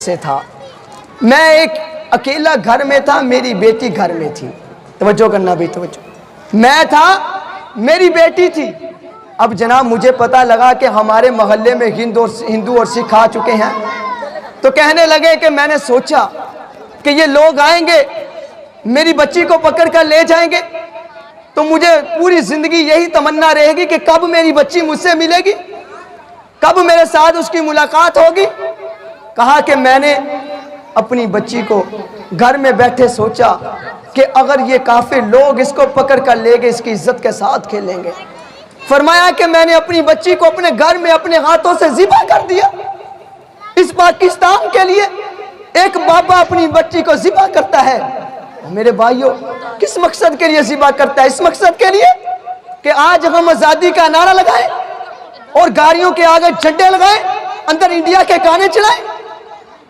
سے تھا، میں ایک اکیلا گھر میں تھا، میری بیٹی گھر میں تھی. توجہ کرنا بھی توجہ. میں تھا، میری بیٹی تھی. اب جناب مجھے پتا لگا کہ ہمارے محلے میں ہندو اور سکھ آ چکے ہیں، تو کہنے لگے کہ میں نے سوچا کہ یہ لوگ آئیں گے میری بچی کو پکڑ کر لے جائیں گے، تو مجھے پوری زندگی یہی تمنا رہے گی کہ کب میری بچی مجھ سے ملے گی، کب میرے ساتھ اس کی ملاقات ہوگی. کہا کہ میں نے اپنی بچی کو گھر میں بیٹھے سوچا کہ اگر یہ کافر لوگ اس کو پکڑ کر لے گے اس کی عزت کے ساتھ کھیلیں گے. فرمایا کہ میں نے اپنی بچی کو اپنے گھر میں اپنے ہاتھوں سے ذبح کر دیا. اس پاکستان کے لیے ایک بابا اپنی بچی کو ذبح کرتا ہے. میرے بھائیوں، کس مقصد کے لیے ذبح کرتا ہے؟ اس مقصد کے لیے کہ آج ہم آزادی کا نعرہ لگائیں اور گاڑیوں کے آگے جھنڈے لگائیں، اندر انڈیا کے گانے چلائیں.